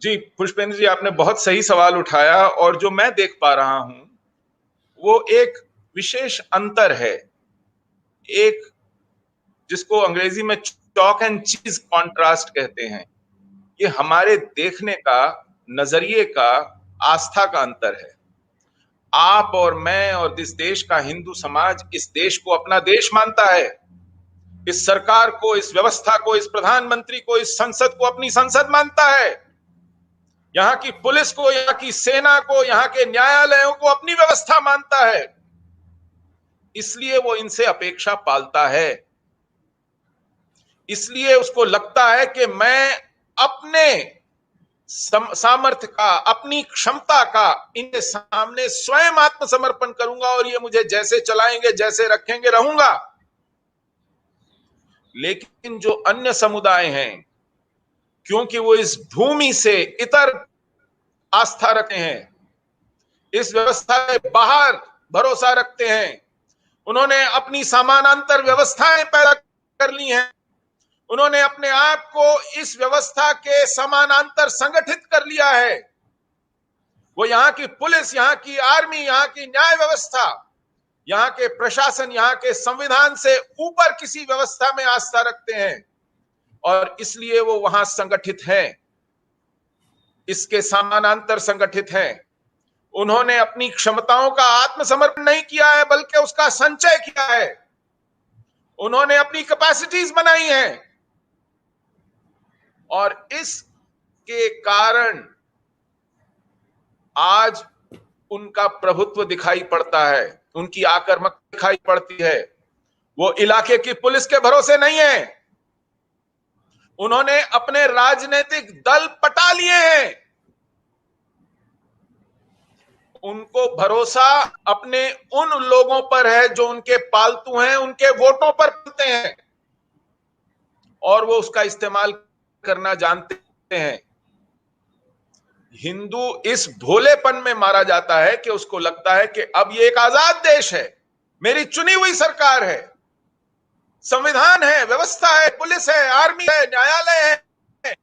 जी, पुष्पेंद्र जी, आपने बहुत सही सवाल उठाया और जो मैं देख पा रहा हूं वो एक विशेष अंतर है, एक जिसको अंग्रेजी में चॉक एंड चीज कॉन्ट्रास्ट कहते हैं। ये हमारे देखने का, नजरिए का, आस्था का अंतर है। आप और मैं और इस देश का हिंदू समाज इस देश को अपना देश मानता है, इस सरकार को, इस व्यवस्था को, इस प्रधानमंत्री को, इस संसद को अपनी संसद मानता है, यहाँ की पुलिस को, यहाँ की सेना को, यहाँ के न्यायालयों को अपनी व्यवस्था मानता है। इसलिए वो इनसे अपेक्षा पालता है, इसलिए उसको लगता है कि मैं अपने सामर्थ्य का, अपनी क्षमता का इनके सामने स्वयं आत्मसमर्पण करूंगा और ये मुझे जैसे चलाएंगे, जैसे रखेंगे, रहूंगा। लेकिन जो अन्य समुदाय हैं, क्योंकि वो इस भूमि से इतर आस्था रखते हैं, इस व्यवस्था के बाहर भरोसा रखते हैं, उन्होंने अपनी समानांतर व्यवस्थाएं पैदा कर ली हैं, उन्होंने अपने आप को इस व्यवस्था के समानांतर संगठित कर लिया है। वो यहाँ की पुलिस, यहाँ की आर्मी, यहाँ की न्याय व्यवस्था, यहाँ के प्रशासन, यहाँ के संविधान से ऊपर किसी व्यवस्था में आस्था रखते हैं और इसलिए वो वहां संगठित हैं, इसके समानांतर संगठित हैं। उन्होंने अपनी क्षमताओं का आत्मसमर्पण नहीं किया है, बल्कि उसका संचय किया है। उन्होंने अपनी कैपेसिटीज बनाई हैं और इसके कारण आज उनका प्रभुत्व दिखाई पड़ता है, उनकी आक्रामक दिखाई पड़ती है। वो इलाके की पुलिस के भरोसे नहीं है, उन्होंने अपने राजनीतिक दल पटा लिए हैं। उनको भरोसा अपने उन लोगों पर है जो उनके पालतू हैं, उनके वोटों पर पलते हैं और वो उसका इस्तेमाल करना जानते हैं। हिंदू इस भोलेपन में मारा जाता है कि उसको लगता है कि अब ये एक आजाद देश है, मेरी चुनी हुई सरकार है, संविधान है, व्यवस्था है, पुलिस है, आर्मी है, न्यायालय है,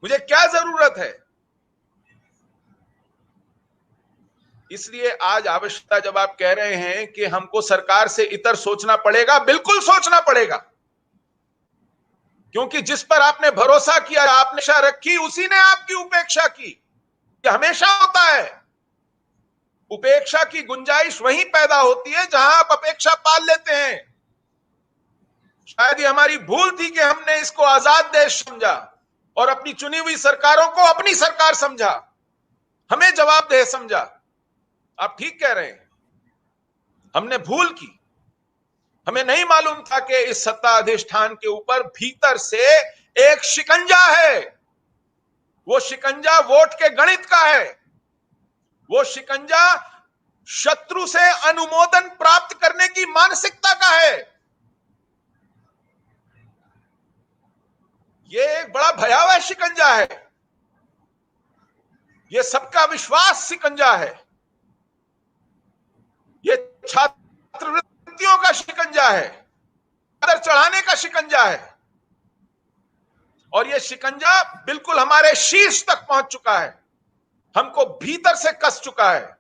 मुझे क्या जरूरत है। इसलिए आज आवश्यकता, जब आप कह रहे हैं कि हमको सरकार से इतर सोचना पड़ेगा, बिल्कुल सोचना पड़ेगा, क्योंकि जिस पर आपने भरोसा किया, आपने आशा रखी, उसी ने आपकी उपेक्षा की। यह हमेशा होता है। उपेक्षा की गुंजाइश वहीं पैदा होती है जहां आप अपेक्षा पाल लेते हैं। शायद ये हमारी भूल थी कि हमने इसको आजाद देश समझा और अपनी चुनी हुई सरकारों को अपनी सरकार समझा, हमें जवाबदेह समझा। आप ठीक कह रहे हैं, हमने भूल की। हमें नहीं मालूम था कि इस सत्ता अधिष्ठान के ऊपर भीतर से एक शिकंजा है। वो शिकंजा वोट के गणित का है, वो शिकंजा शत्रु से अनुमोदन प्राप्त करने की मानसिकता का है। ये एक बड़ा भयावह शिकंजा है, ये सबका विश्वास शिकंजा है, ये छात्रवृत्तियों का शिकंजा है, कदर चढ़ाने का शिकंजा है और ये शिकंजा बिल्कुल हमारे शीर्ष तक पहुंच चुका है, हमको भीतर से कस चुका है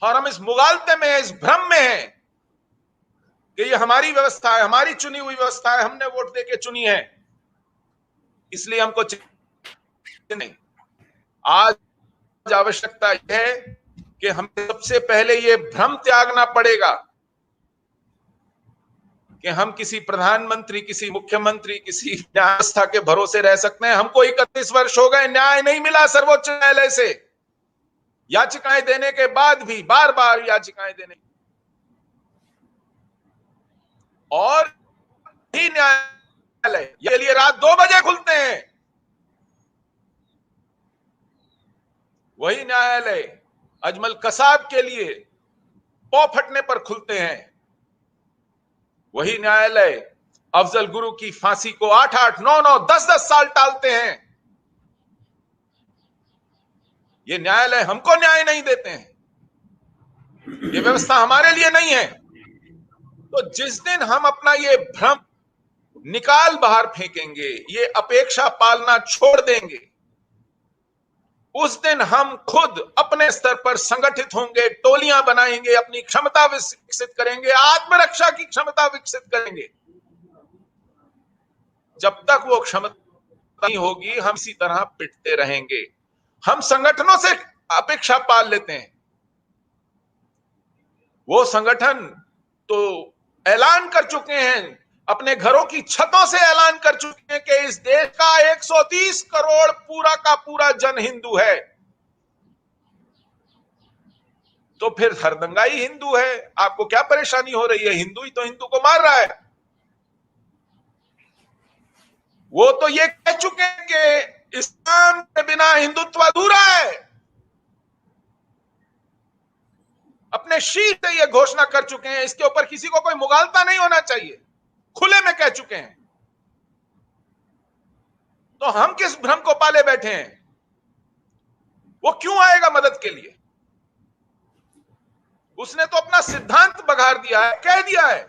और हम इस मुगालते में हैं, इस भ्रम में हैं कि ये हमारी व्यवस्था है, हमारी चुनी हुई व्यवस्था है, हमने वोट देके चुनी है, इसलिए हमको नहीं। आज आवश्यकता यह है कि हमें सबसे पहले ये भ्रम त्यागना पड़ेगा कि हम किसी प्रधानमंत्री, किसी मुख्यमंत्री, किसी व्यवस्था के भरोसे रह सकते हैं। हमको 31 वर्ष हो गए, न्याय नहीं मिला सर्वोच्च न्यायालय से, याचिकाएं देने के बाद भी, बार बार याचिकाएं देने, और ही न्यायालय के लिए रात 2 बजे खुलते हैं। वही न्यायालय अजमल कसाब के लिए पौ फटने पर खुलते हैं। वही न्यायालय अफजल गुरु की फांसी को 8-8, 9-9, 10-10 साल टालते हैं। ये न्यायालय हमको न्याय नहीं देते हैं, ये व्यवस्था हमारे लिए नहीं है। तो जिस दिन हम अपना ये भ्रम निकाल बाहर फेंकेंगे, ये अपेक्षा पालना छोड़ देंगे, उस दिन हम खुद अपने स्तर पर संगठित होंगे, टोलियां बनाएंगे, अपनी क्षमता विकसित करेंगे, आत्मरक्षा की क्षमता विकसित करेंगे। जब तक वो क्षमता नहीं होगी, हम इसी तरह पिटते रहेंगे। हम संगठनों से अपेक्षा पाल लेते हैं। वो संगठन तो ऐलान कर चुके हैं, अपने घरों की छतों से ऐलान कर चुके हैं कि इस देश का 130 करोड़ पूरा का पूरा जन हिंदू है। तो फिर हरदंगा ही हिंदू है, आपको क्या परेशानी हो रही है? हिंदू ही तो हिंदू को मार रहा है। वो तो ये कह चुके हैं कि इस्लाम के बिना हिंदुत्व अधूरा है। अपने शीर से ये घोषणा कर चुके हैं, इसके ऊपर किसी को कोई मुगालता नहीं होना चाहिए, खुले में कह चुके हैं। तो हम किस भ्रम को पाले बैठे हैं? वो क्यों आएगा मदद के लिए? उसने तो अपना सिद्धांत बघार दिया है, कह दिया है।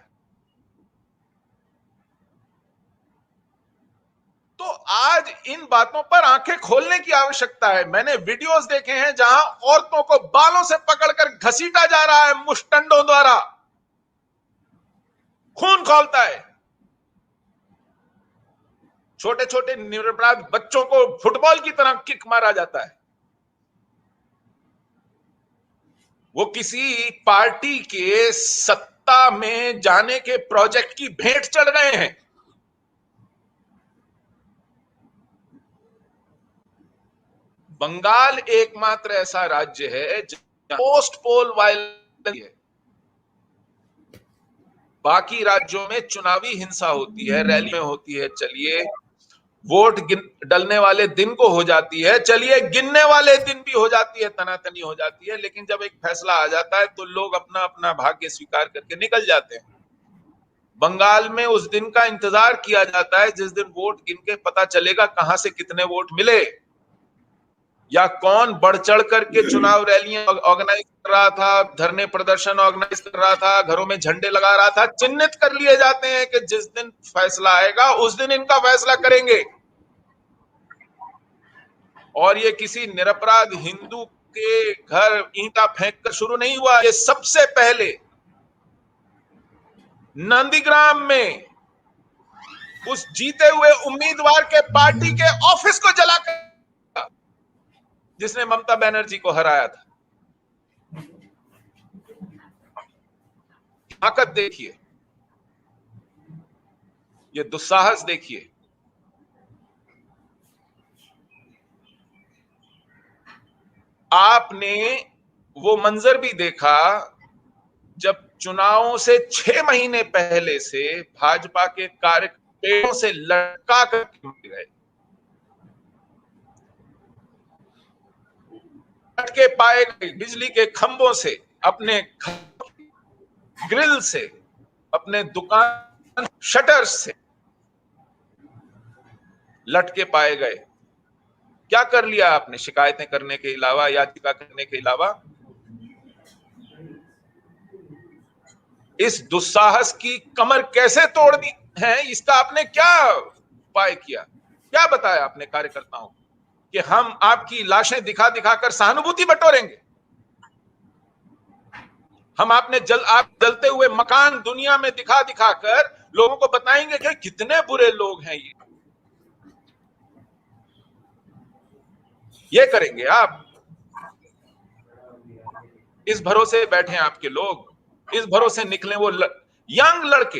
तो आज इन बातों पर आंखें खोलने की आवश्यकता है। मैंने वीडियोस देखे हैं जहां औरतों को बालों से पकड़कर घसीटा जा रहा है मुष्टंडों द्वारा, खून खौलता है। छोटे छोटे निरपराध बच्चों को फुटबॉल की तरह किक मारा जाता है। वो किसी पार्टी के सत्ता में जाने के प्रोजेक्ट की भेंट चढ़ गए हैं। बंगाल एकमात्र ऐसा राज्य है जहां पोस्ट पोल वायलेंस है। बाकी राज्यों में चुनावी हिंसा होती है, रैली में होती है, चलिए वोट डलने वाले दिन को हो जाती है, चलिए गिनने वाले दिन भी हो जाती है, तनातनी हो जाती है, लेकिन जब एक फैसला आ जाता है तो लोग अपना अपना भाग्य स्वीकार करके निकल जाते हैं। बंगाल में उस दिन का इंतजार किया जाता है जिस दिन वोट गिन के पता चलेगा कहां से कितने वोट मिले, या कौन बढ़ चढ़ करके चुनाव रैलियां ऑर्गेनाइज कर रहा था, धरने प्रदर्शन ऑर्गेनाइज कर रहा था, घरों में झंडे लगा रहा था। चिन्हित कर लिए जाते हैं कि जिस दिन फैसला आएगा उस दिन इनका फैसला करेंगे। और ये किसी निरपराध हिंदू के घर ईंटा फेंक कर शुरू नहीं हुआ। ये सबसे पहले नंदीग्राम में उस जीते हुए उम्मीदवार के पार्टी के ऑफिस को जलाकर, जिसने ममता बनर्जी को हराया था। ताकत देखिए, ये दुस्साहस देखिए। आपने वो मंजर भी देखा जब चुनावों से 6 महीने पहले से भाजपा के कार्यकर्ताओं से लटका कर गए, लटके पाए गए बिजली के खंभों से, अपने ग्रिल से, अपने दुकान शटर से लटके पाए गए। क्या कर लिया आपने शिकायतें करने के अलावा, याचिका करने के अलावा? इस दुस्साहस की कमर कैसे तोड़ दी है, इसका आपने क्या उपाय किया? क्या बताया आपने कार्यकर्ताओं को कि हम आपकी लाशें दिखा दिखाकर सहानुभूति बटोरेंगे? हम आप जलते हुए मकान दुनिया में दिखा दिखाकर लोगों को बताएंगे कि कितने बुरे लोग हैं ये करेंगे आप? इस भरोसे बैठे हैं आपके लोग, इस भरोसे निकले वो यंग लड़के,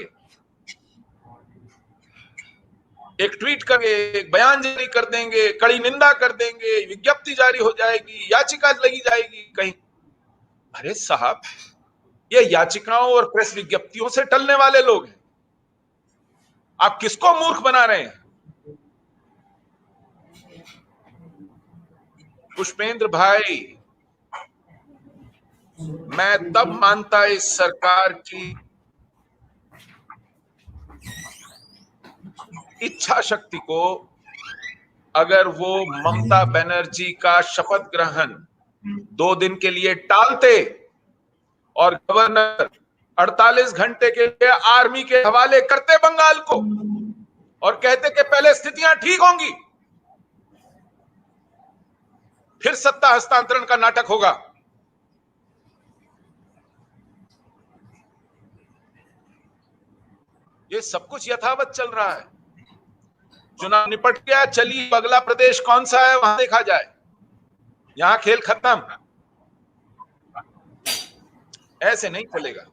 एक ट्वीट करके एक बयान जारी कर देंगे, कड़ी निंदा कर देंगे, विज्ञप्ति जारी हो जाएगी, याचिका लगी जाएगी कहीं। अरे साहब, ये याचिकाओं और प्रेस विज्ञप्तियों से टलने वाले लोग हैं। आप किसको मूर्ख बना रहे हैं? पुष्पेंद्र भाई, मैं तब मानता इस सरकार की इच्छा शक्ति को अगर वो ममता बनर्जी का शपथ ग्रहण 2 दिन के लिए टालते और गवर्नर 48 घंटे के लिए आर्मी के हवाले करते बंगाल को और कहते कि पहले स्थितियां ठीक होंगी। फिर सत्ता हस्तांतरण का नाटक होगा। ये सब कुछ यथावत चल रहा है। चुनाव निपट गया, चलिए अगला प्रदेश कौन सा है वहां देखा जाए, यहां खेल खत्म। ऐसे नहीं चलेगा।